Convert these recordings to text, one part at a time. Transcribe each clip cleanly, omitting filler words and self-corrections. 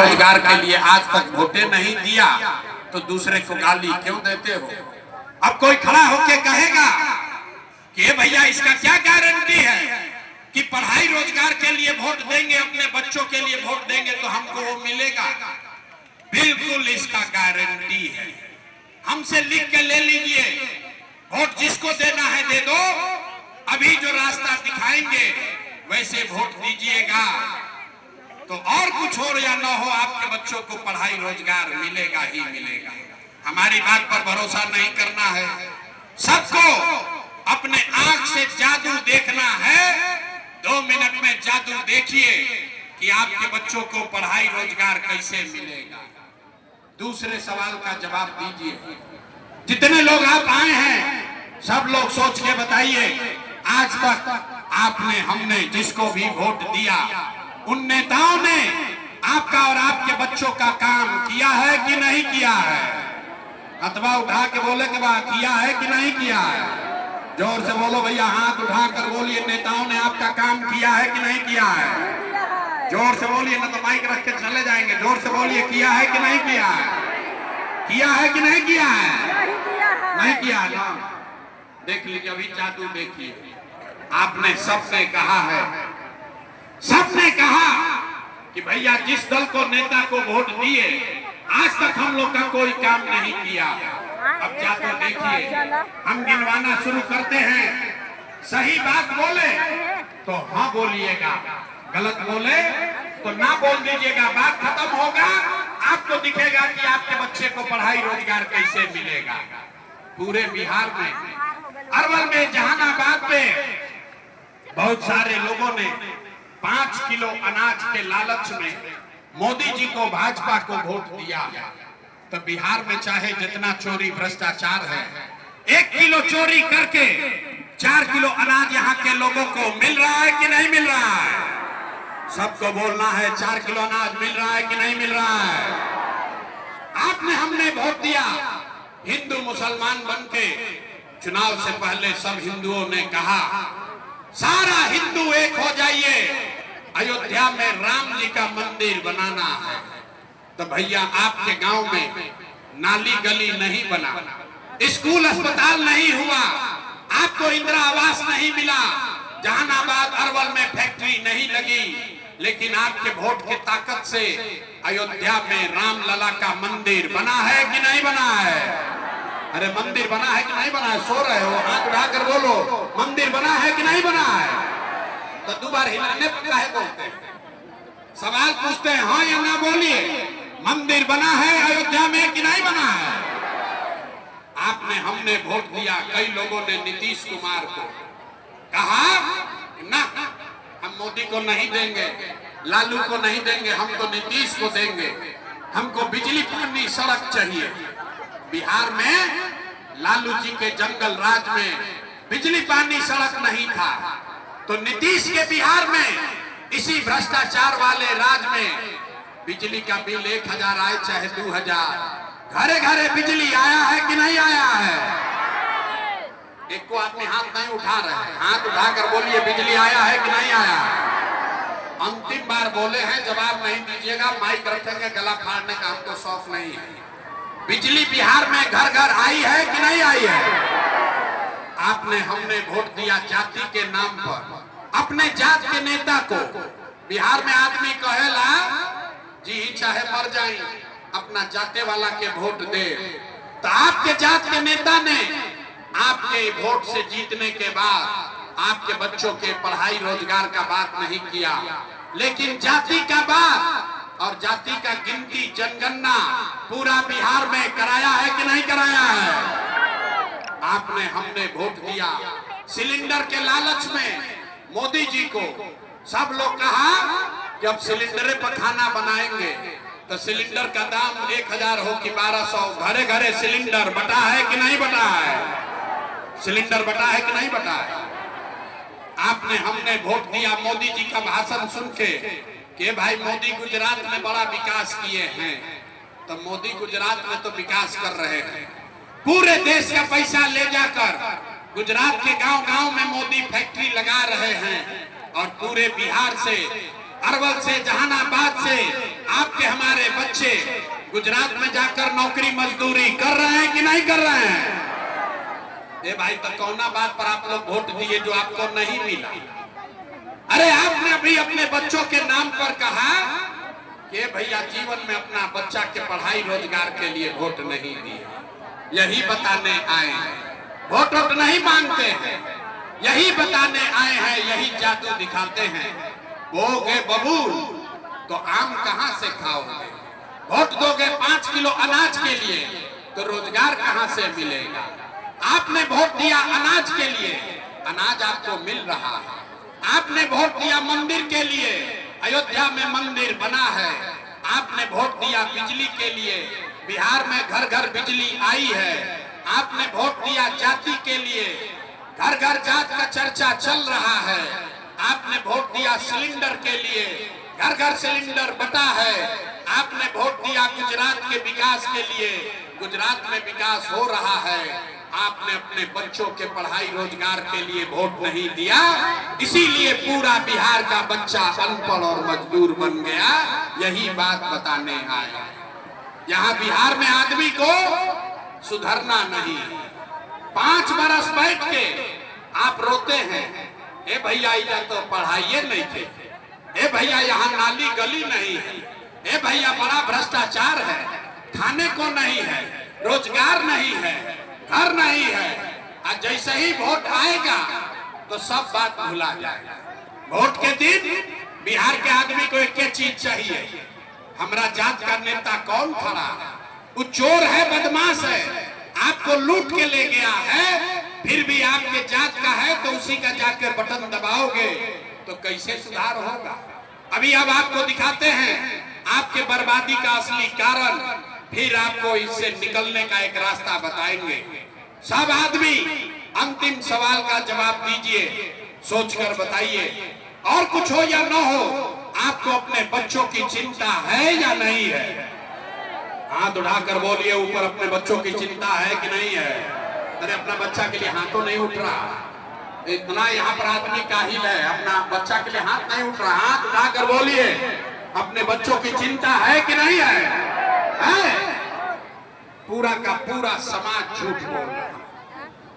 रोजगार के लिए आज तक वोटे नहीं दिया तो दूसरे को गाली क्यों देते हो? अब कोई खड़ा होके कहेगा कि भैया इसका क्या गारंटी है कि पढ़ाई रोजगार के लिए वोट देंगे, अपने बच्चों के लिए वोट देंगे तो हमको वो मिलेगा? बिल्कुल इसका गारंटी है। हमसे लिख के ले लीजिए, वोट जिसको देना है दे दो, अभी जो रास्ता दिखाएंगे वैसे वोट दीजिएगा तो और कुछ हो या ना हो आपके बच्चों को पढ़ाई रोजगार मिलेगा ही मिलेगा। हमारी बात पर भरोसा नहीं करना है, सबको अपने आंख से जादू देखना है। 2 मिनट में जादू देखिए कि आपके बच्चों को पढ़ाई रोजगार कैसे मिलेगा। दूसरे सवाल का जवाब दीजिए। जितने लोग आप आए हैं सब लोग सोच के बताइए, आज तक आपने हमने जिसको भी वोट दिया उन नेताओं ने आपका और आपके बच्चों का काम किया है कि नहीं किया है? अथवा उठा के बोले के बाद किया है कि नहीं किया है? जोर से बोलो भैया, हाथ उठा कर बोलिए, नेताओं ने आपका काम किया है कि नहीं किया है? जोर से बोलिए, ना तो माइक रख के चले जाएंगे। जोर से बोलिए, किया है कि नहीं किया है? किया है कि नहीं किया है? नहीं किया ना। देख लीजिए, अभी जादू देखिए। आपने सबने कहा है, सबने कहा कि भैया जिस दल को नेता को वोट दिए आज तक हम लोग का कोई काम नहीं किया। अब जादू देखिए, हम गिनवाना शुरू करते हैं। सही बात बोले तो हाँ बोलिएगा, गलत बोले तो ना बोल दीजिएगा। बात खत्म होगा, आपको दिखेगा कि आपके बच्चे को पढ़ाई रोजगार कैसे मिलेगा। पूरे बिहार में, अरवल में, जहानाबाद में बहुत सारे लोगों ने 5 किलो अनाज के लालच में मोदी जी को, भाजपा को वोट दिया है। तो बिहार में चाहे जितना चोरी भ्रष्टाचार है, 1 किलो चोरी करके 4 किलो अनाज यहाँ के लोगों को मिल रहा है कि नहीं मिल रहा है? सबको बोलना है, 4 किलो अनाज मिल रहा है कि नहीं मिल रहा है? आपने हमने वोट दिया, हिंदू मुसलमान बन के चुनाव से पहले सब हिंदुओं ने कहा सारा हिंदू एक हो जाइए, अयोध्या में राम जी का मंदिर बनाना है। तो भैया आपके गांव में नाली गली नहीं बना, स्कूल अस्पताल नहीं हुआ, आपको इंदिरा आवास नहीं मिला, जहानाबाद अरवल में फैक्ट्री नहीं लगी, लेकिन आपके वोट की ताकत से अयोध्या में राम लला का मंदिर बना है कि नहीं बना है? अरे मंदिर बना है कि नहीं बना है? सो रहे हो, हाथ उठाकर बोलो, मंदिर बना है कि नहीं बना है? तो 2 बार हिलाने पड़ता है, बोलते हैं, सवाल पूछते हैं, हाँ या ना बोलिए। मंदिर बना है अयोध्या में कि नहीं बना है? आपने हमने वोट दिया, कई लोगों ने नीतीश कुमार को कहा ना, हम मोदी को नहीं देंगे, लालू को नहीं देंगे, हम तो नीतीश को देंगे, हमको बिजली पानी सड़क चाहिए। बिहार में लालू जी के जंगल राज में बिजली पानी सड़क नहीं था, तो नीतीश के बिहार में इसी भ्रष्टाचार वाले राज में बिजली का बिल 1000 आए चाहे 2000, घरे घरे बिजली आया है कि नहीं आया है? एक को आदमी हाथ नहीं उठा रहे, हाथ उठाकर बोलिए, बिजली आया है कि नहीं आया? अंतिम बार बोले हैं, जवाब नहीं दीजिएगा, माइक रखेंगे, गला फाड़ने का हमको शौक नहीं है। बिजली बिहार में घर घर आई है कि नहीं आई है? आपने हमने वोट दिया जाति के नाम पर, अपने जात के नेता को। बिहार में आदमी कहेला जी चाहे मर जाए, अपना जाते वाला के वोट दे। तो आपके जात के नेता ने आपके वोट से जीतने के बाद आपके बच्चों के पढ़ाई रोजगार का बात नहीं किया, लेकिन जाति का बात और जाति का गिनती, जनगणना पूरा बिहार में कराया है कि नहीं कराया है? आपने हमने वोट दिया, सिलेंडर के लालच में मोदी जी को सब लोग कहा जब सिलेंडर पर खाना बनाएंगे तो सिलेंडर का दाम 1000 हो कि 1200, घरे घरे सिलेंडर बटा है कि नहीं बटा है? सिलेंडर बटा है कि नहीं बटा है? आपने हमने वोट दिया मोदी जी का भाषण सुन के कि भाई मोदी गुजरात में बड़ा विकास किए हैं। तो मोदी गुजरात में तो विकास कर रहे हैं, पूरे देश का पैसा ले जाकर गुजरात के गांव गांव में मोदी फैक्ट्री लगा रहे हैं और पूरे बिहार से अरवल से, जहानाबाद से आपके हमारे बच्चे गुजरात में जाकर नौकरी मजदूरी कर रहे हैं कि नहीं कर रहे हैं? ए भाई, तो कौना बात पर आप लोग वोट दिए जो आपको नहीं मिला? अरे आपने अभी अपने बच्चों के नाम पर कहा कि भैया जीवन में अपना बच्चा के पढ़ाई रोजगार के लिए वोट नहीं दिया। यही बताने आए हैं, वोट वोट नहीं मांगते हैं, यही बताने आए हैं, यही जादू दिखाते हैं। बोगे बबूल तो आम कहां से खाओगे? वोट दोगे 5 किलो अनाज के लिए तो रोजगार कहां से मिलेगा? आपने वोट दिया अनाज के लिए, अनाज आपको मिल रहा है। आपने वोट दिया मंदिर के लिए, अयोध्या में मंदिर बना है। आपने वोट दिया बिजली के लिए, बिहार में घर घर बिजली आई है। आपने वोट दिया जाति के लिए, घर घर जात का चर्चा चल रहा है। आपने वोट दिया सिलेंडर के लिए, घर घर सिलेंडर बटा है। आपने वोट दिया गुजरात के विकास के लिए, गुजरात में विकास हो रहा है। आपने अपने बच्चों के पढ़ाई रोजगार के लिए वोट नहीं दिया, इसीलिए पूरा बिहार का बच्चा अनपढ़ और मजदूर बन गया। यही बात बताने आए। यहाँ बिहार में आदमी को सुधरना नहीं। 5 बरस बैठ के आप रोते हैं, ए भैया इधर तो पढ़ाइए नहीं थे, ए भैया यहाँ नाली गली नहीं है, ए भैया बड़ा भ्रष्टाचार है, खाने को नहीं है, रोजगार नहीं है, घर नहीं है। और जैसे ही वोट आएगा तो सब बात भुला जाएगा। वोट के दिन बिहार के आदमी को एक चीज चाहिए, हमारा जात का नेता कौन खड़ा है? वो चोर है, बदमाश है, आपको लूट के ले गया है, फिर भी आपके जात का है तो उसी का जाकर बटन दबाओगे तो कैसे सुधार होगा? अभी अब आपको दिखाते हैं आपके बर्बादी का असली कारण, फिर आपको इससे निकलने का एक रास्ता बताएंगे। सब आदमी अंतिम सवाल का जवाब दीजिए, सोचकर बताइए। और कुछ हो या न हो, आपको अपने बच्चों की चिंता है या नहीं है? हाथ उठाकर बोलिए ऊपर, अपने बच्चों की चिंता है कि नहीं है? अरे अपना बच्चा के लिए हाथों नहीं उठ रहा, इतना यहाँ पर आदमी काहिल है, अपना बच्चा के लिए हाथ नहीं उठ रहा। हाथ उठाकर बोलिए, अपने बच्चों की चिंता है कि नहीं है? है? पूरा का पूरा समाज झूठ बोल रहा है,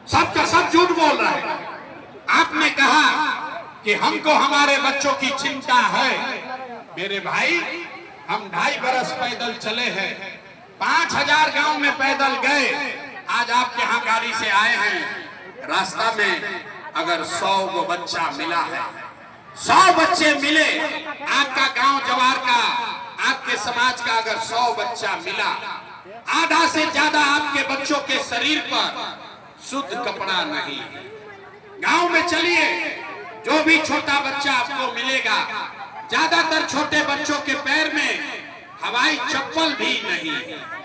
सबका सब झूठ बोल रहा है। आपने कहा कि हमको हमारे बच्चों की चिंता है। मेरे भाई, हम 2.5 बरस पैदल चले हैं, 5000 गांव में पैदल गए, आज आपके यहाँ गाड़ी से आए हैं। रास्ता में अगर 100 गो बच्चा मिला है, 100 बच्चे मिले, आपका गांव जवार का, आपके समाज का अगर 100 बच्चा मिला, आधा से ज्यादा आपके बच्चों के शरीर पर शुद्ध कपड़ा नहीं। गांव में चलिए, जो भी छोटा बच्चा आपको मिलेगा, ज्यादातर छोटे बच्चों के पैर में हवाई चप्पल भी नहीं है।